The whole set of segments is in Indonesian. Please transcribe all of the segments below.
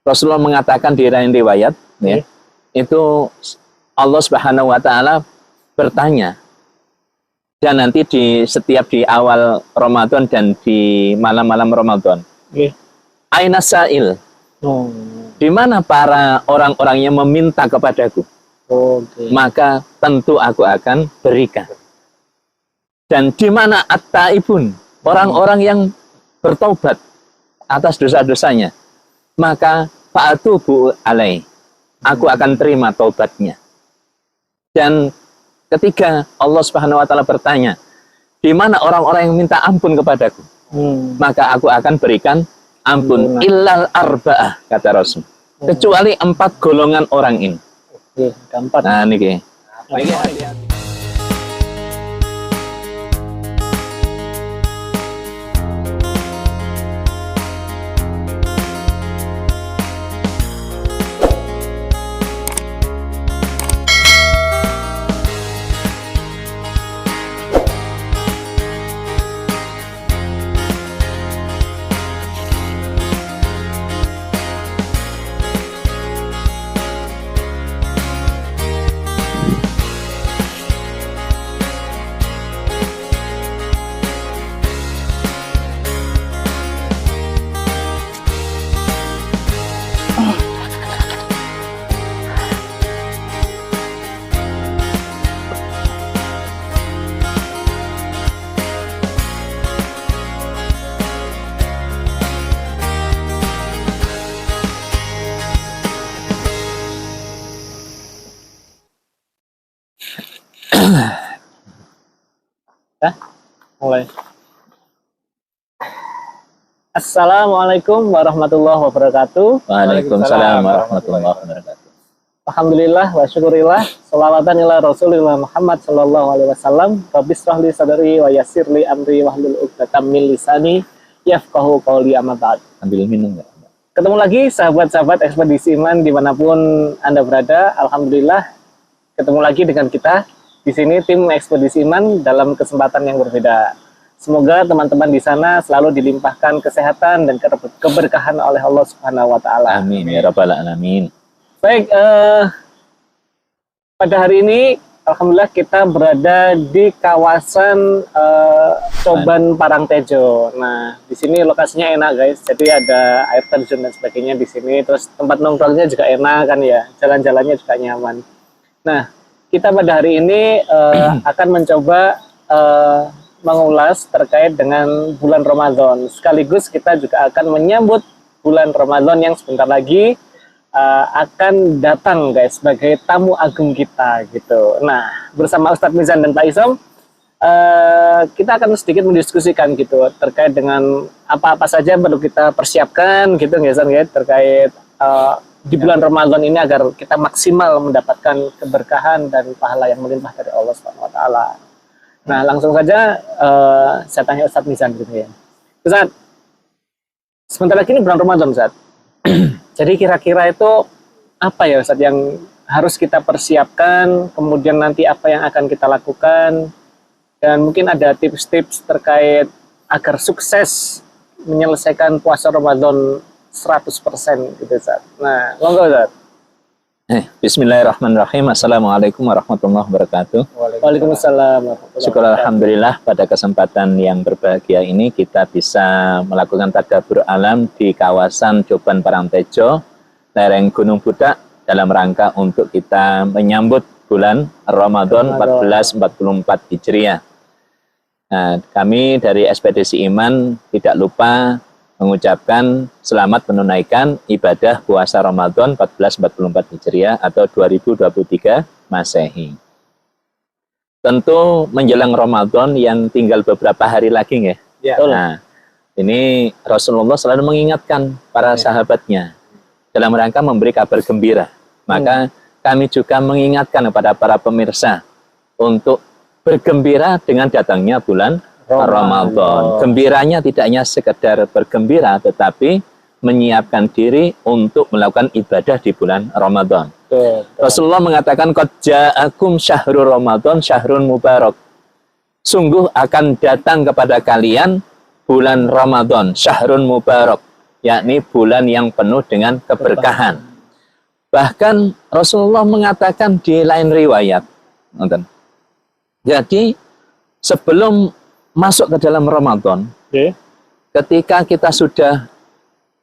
Rasulullah mengatakan di riwayat, ya, itu Allah Subhanahu wa Ta'ala bertanya, dan nanti setiap di awal Ramadan dan di malam-malam Ramadan, Aina sa'il, di mana para orang-orang yang meminta kepadaku, maka tentu aku akan berikan. Dan di mana at-taibun, orang-orang yang bertaubat atas dosa-dosanya, maka fa'atubu alaih, aku akan terima taubatnya. Dan ketiga, Allah Subhanahu wa Ta'ala bertanya, di mana orang-orang yang minta ampun kepadaku, maka aku akan berikan ampun. Illal arba'ah, kata Rasul, kecuali 4 golongan orang ini. Nah, ini mulai. Assalamualaikum warahmatullahi wabarakatuh. Waalaikumsalam warahmatullahi wabarakatuh. Alhamdulillah wa syukurillah, sholawatan ila Rasulillah Muhammad sallallahu alaihi wasallam. Rabbi shrah li sadri wa yassir li amri wahlul 'uqdatam min lisani yafqahu qawli, amma ba'd. Ambil minum enggak? Ketemu lagi sahabat-sahabat ekspedisi iman dimanapun Anda berada. Alhamdulillah ketemu lagi dengan kita di sini, tim ekspedisi iman, dalam kesempatan yang berbeda. Semoga teman-teman di sana selalu dilimpahkan kesehatan dan keberkahan oleh Allah Subhanahu wa Ta'ala. Amin ya rabbal alamin. Baik, pada hari ini alhamdulillah kita berada di kawasan Coban Parangtejo. Nah, di sini lokasinya enak guys. Jadi ada air terjun dan sebagainya di sini. Terus tempat nongkrongnya juga enak kan ya. Jalan-jalannya juga nyaman. Nah, kita pada hari ini akan mencoba mengulas terkait dengan bulan Ramadan. Sekaligus kita juga akan menyambut bulan Ramadan yang sebentar lagi akan datang guys, sebagai tamu agung kita gitu. Nah, bersama Ustadz Mizan dan Pak Isom, kita akan sedikit mendiskusikan gitu terkait dengan apa-apa saja perlu kita persiapkan gitu guys, terkait di bulan Ramadan ini agar kita maksimal mendapatkan keberkahan dan pahala yang melimpah dari Allah Subhanahu wa Ta'ala. Nah, langsung saja saya tanya Ustadz Mizan gitu ya. Ustadz, sebentar lagi ini bulan Ramadan, Ustadz. Jadi kira-kira itu apa ya Ustadz yang harus kita persiapkan, kemudian nanti apa yang akan kita lakukan, dan mungkin ada tips-tips terkait agar sukses menyelesaikan puasa Ramadan 100% gitu Ustadz. Nah, monggo Ustadz. Bismillahirrahmanirrahim. Assalamualaikum warahmatullahi wabarakatuh. Waalaikumsalam. Syukur alhamdulillah pada kesempatan yang berbahagia ini kita bisa melakukan tadabbur alam di kawasan Coban Parangtejo, lereng Gunung Budak, dalam rangka untuk kita menyambut bulan Ramadan 1444 Hijriah. Nah, kami dari Ekspedisi Iman tidak lupa mengucapkan selamat menunaikan ibadah puasa Ramadan 1444 Hijriah atau 2023 Masehi. Tentu menjelang Ramadan yang tinggal beberapa hari lagi ya. Nah, ini Rasulullah selalu mengingatkan para sahabatnya dalam rangka memberi kabar gembira. Maka kami juga mengingatkan kepada para pemirsa untuk bergembira dengan datangnya bulan Ramadan. Gembiranya tidak hanya sekedar bergembira, tetapi menyiapkan diri untuk melakukan ibadah di bulan Ramadan. Rasulullah mengatakan, qad ja'akum syahrul Ramadan syahrun mubarak. Sungguh akan datang kepada kalian bulan Ramadan, syahrun mubarak, yakni bulan yang penuh dengan keberkahan. Bahkan Rasulullah mengatakan di lain riwayat, jadi sebelum masuk ke dalam Ramadan, ketika kita sudah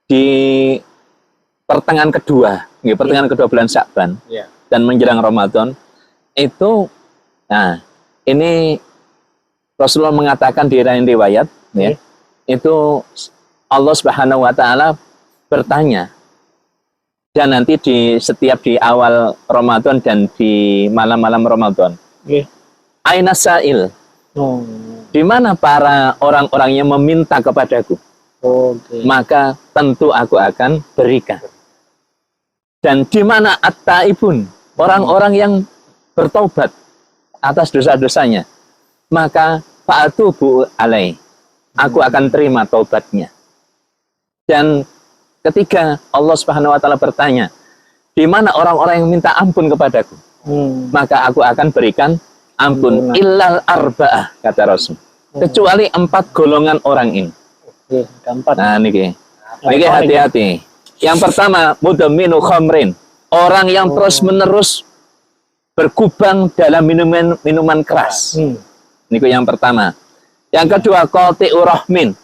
di pertengahan kedua bulan Sya'ban dan menjelang Ramadan itu, nah ini Rasulullah mengatakan di lain riwayat, itu Allah Subhanahu wa Ta'ala bertanya, dan nanti setiap di awal Ramadan dan di malam-malam Ramadan, aina sa'il, di mana para orang-orang yang meminta kepadaku, maka tentu aku akan berikan. Dan di mana at-taibun, orang-orang yang bertaubat atas dosa-dosanya, maka fa'atubu alaih, aku akan terima taubatnya. Dan ketiga, Allah Subhanahu wa Ta'ala bertanya, di mana orang-orang yang minta ampun kepadaku, maka aku akan berikan ampun. Illal arba'ah, kata Rasul, kecuali 4 golongan orang ini. Nah, niki hati-hati. Yang pertama, mudaminu khamrin, orang yang terus-menerus berkubang dalam minuman keras. Niku yang pertama. Yang kedua, qati'ur rahmin,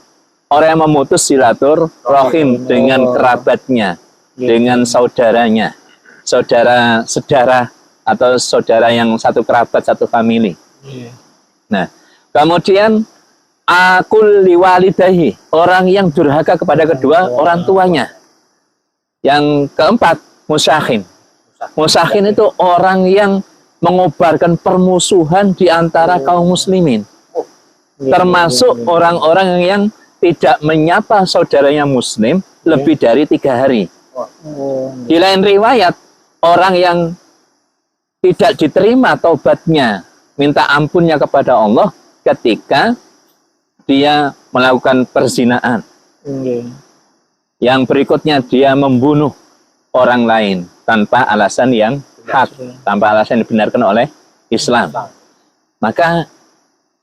orang yang memutus silaturahim dengan kerabatnya, dengan saudaranya, saudara sedara atau saudara yang satu kerabat, satu famili. Nah, kemudian akul liwalidahi, orang yang durhaka kepada kedua orang tuanya. Yang keempat, musakhin. Musakhin itu orang yang mengobarkan permusuhan di antara kaum muslimin. Termasuk orang-orang yang tidak menyapa saudaranya muslim lebih dari 3 hari. Di lain riwayat, orang yang tidak diterima taubatnya, minta ampunnya kepada Allah ketika dia melakukan perzinaan. Yang berikutnya, dia membunuh orang lain tanpa alasan yang hak, tanpa alasan yang dibenarkan oleh Islam. Maka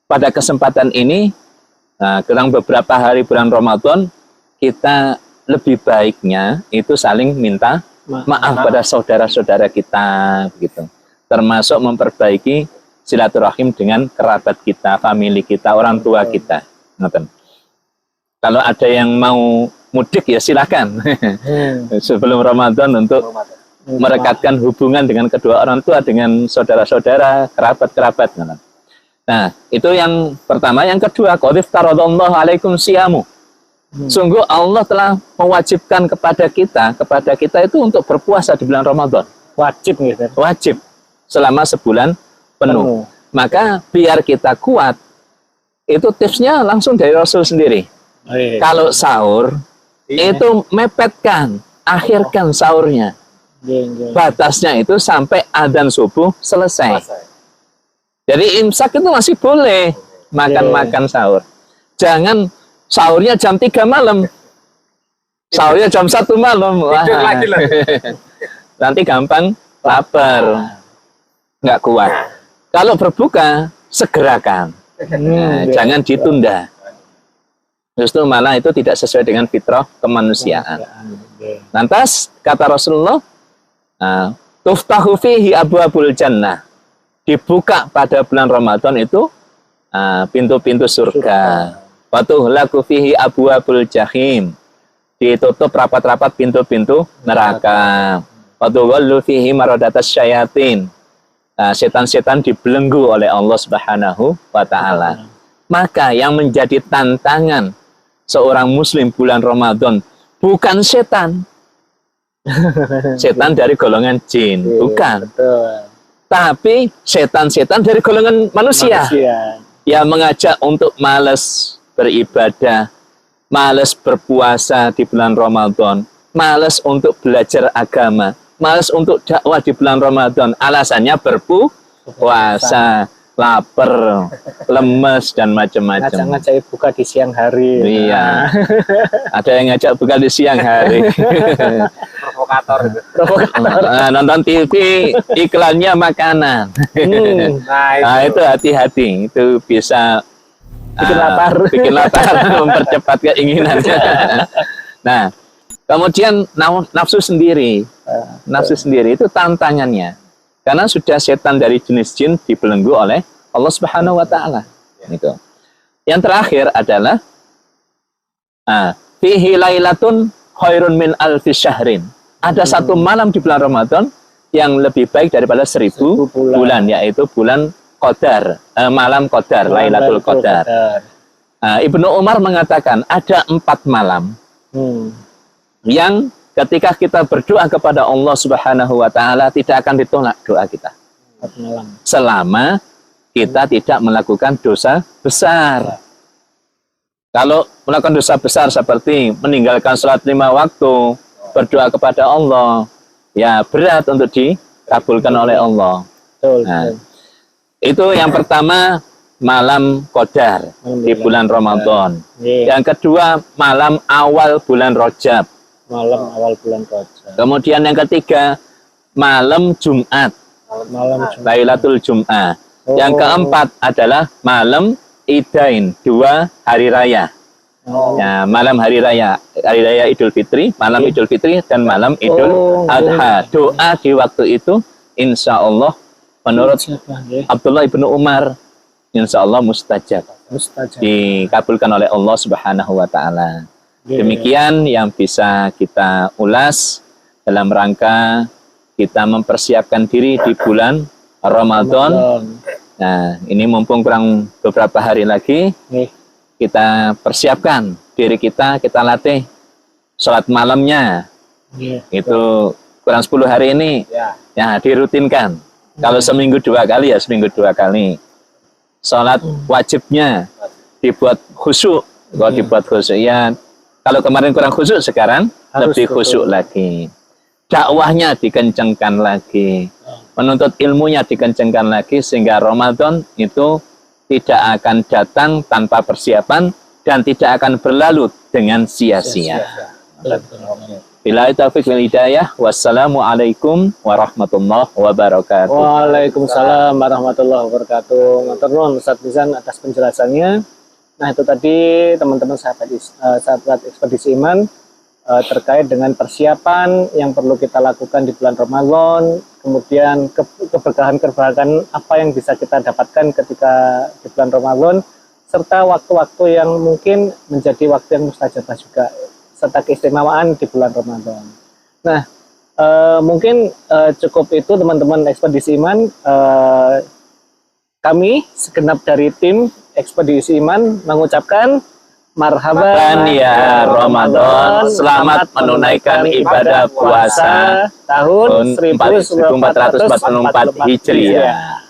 pada kesempatan ini, kurang beberapa hari bulan Ramadan, kita lebih baiknya itu saling minta maaf pada saudara-saudara kita, begitu. Termasuk memperbaiki silaturahim dengan kerabat kita, famili kita, orang tua kita. Kalau ada yang mau mudik ya silakan sebelum Ramadan untuk merekatkan hubungan dengan kedua orang tua, dengan saudara-saudara, kerabat-kerabat. Nah, itu yang pertama. Yang kedua, qad iftaradallahu alaikum siyamu. Sungguh Allah telah mewajibkan kepada kita itu untuk berpuasa di bulan Ramadan. Wajib gitu. Wajib selama sebulan penuh. Maka biar kita kuat, itu tipsnya langsung dari Rasul sendiri. Kalau sahur itu mepetkan, akhirkan sahurnya. Batasnya itu sampai adzan subuh selesai. Jadi imsak itu masih boleh makan sahur. Jangan sahurnya jam 3 malam. Sahurnya jam 1 malam. Wah. Nanti gampang lapar. Nggak kuat. Kalau berbuka, segerakan. Jangan ditunda. Justru malah itu tidak sesuai dengan fitrah kemanusiaan. Lantas kata Rasulullah, tuftahu fihi abwabul jannah, dibuka pada bulan Ramadan itu pintu-pintu surga. Wa tuhlaku fihi abwabul jahim, ditutup rapat-rapat pintu-pintu neraka. Wa tuwallu fihi maradatas syayatin, setan-setan dibelenggu oleh Allah Subhanahu wa Ta'ala. Maka yang menjadi tantangan seorang muslim bulan Ramadan bukan setan. Setan dari golongan jin, bukan. Tapi setan-setan dari golongan manusia. Yang mengajak untuk malas beribadah, malas berpuasa di bulan Ramadan, malas untuk belajar agama, malas untuk dakwah di bulan Ramadan. Alasannya berpuasa, lapar, lemes, dan macam-macam. Ngajak buka di siang hari. Iya. Ada yang ngajak buka di siang hari. Provokator. Nonton TV, iklannya makanan. Nah, itu hati-hati. Itu bisa bikin lapar. Mempercepat keinginannya. Nah, Kemudian nafsu sendiri. Nafsu sendiri itu tantangannya. Karena sudah setan dari jenis jin dibelenggu oleh Allah Subhanahu wa taala. Gitu. Yang terakhir adalah fihi lailatun khairun min alfi syahrin. Ada satu malam di bulan Ramadan yang lebih baik daripada 1000 bulan, yaitu bulan Qadar, malam Qadar, Lailatul Qadar. Ibnu Umar mengatakan ada 4 malam yang ketika kita berdoa kepada Allah Subhanahu wa taala tidak akan ditolak doa kita. Selama kita tidak melakukan dosa besar. Kalau melakukan dosa besar seperti meninggalkan sholat 5 waktu, berdoa kepada Allah, ya berat untuk dikabulkan oleh Allah. Nah, itu yang pertama, malam Qadar di bulan Ramadan. Yang kedua, malam awal bulan Rajab. Malam awal bulan Rajab. Kemudian yang ketiga, malam Jumat. Lailatul Jum'ah. Yang keempat adalah malam Idain, 2 hari raya. Ya, malam hari raya Idul Fitri, malam Idul Fitri dan malam Idul Adha. Doa di waktu itu insya Allah menurut Abdullah ibnu Umar insya Allah mustajab. Dikabulkan oleh Allah Subhanahu wa taala. Demikian yang bisa kita ulas dalam rangka kita mempersiapkan diri di bulan Ramadan. Nah, ini mumpung kurang beberapa hari lagi, kita persiapkan diri kita latih sholat malamnya. Itu kurang 10 hari ini, ya dirutinkan. Kalau seminggu 2 kali ya seminggu 2 kali. Sholat wajibnya dibuat khusyuk. Kalau dibuat khusyuk ya, kalau kemarin kurang khusyuk, sekarang lebih khusyuk lagi. Dakwahnya dikencengkan lagi. Menuntut ilmunya dikencengkan lagi sehingga Ramadan itu tidak akan datang tanpa persiapan dan tidak akan berlalu dengan sia-sia. Billahi taufiq wal hidayah. Wassalamualaikum warahmatullahi wabarakatuh. Waalaikumsalam warahmatullahi wabarakatuh. Matur nuwun Ustaz Mizan atas penjelasannya. Nah, itu tadi teman-teman sahabat Ekspedisi Iman terkait dengan persiapan yang perlu kita lakukan di bulan Ramadan, kemudian keberkahan-keberkahan apa yang bisa kita dapatkan ketika di bulan Ramadan, serta waktu-waktu yang mungkin menjadi waktu yang mustajabah juga, serta keistimewaan di bulan Ramadan. Nah, mungkin cukup itu teman-teman Ekspedisi Iman. Kami segenap dari tim Ekspedisi Iman mengucapkan marhaban ya Ramadan, selamat menunaikan ibadah puasa tahun 1444 Hijriah.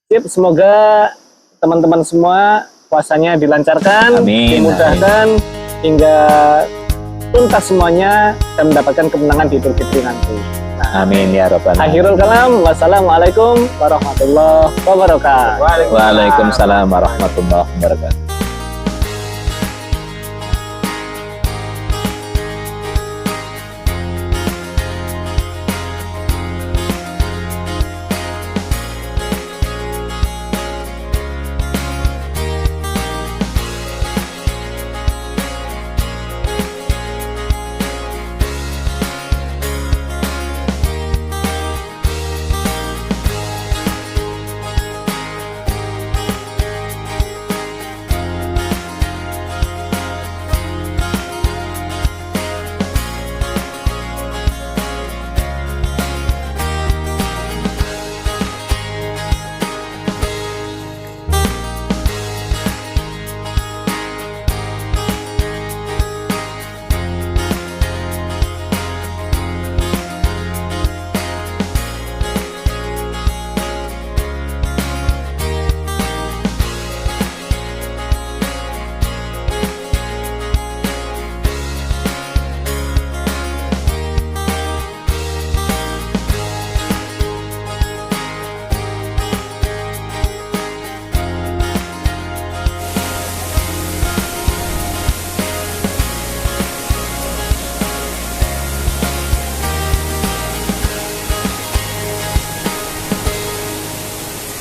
Sip, semoga teman-teman semua puasanya dilancarkan, dimudahkan hingga tuntas semuanya dan mendapatkan kemenangan di Idul Fitri nanti. Amin ya rabbal alamin. Akhirul kalam, wassalamualaikum warahmatullahi wabarakatuh. Waalaikumsalam warahmatullahi wabarakatuh.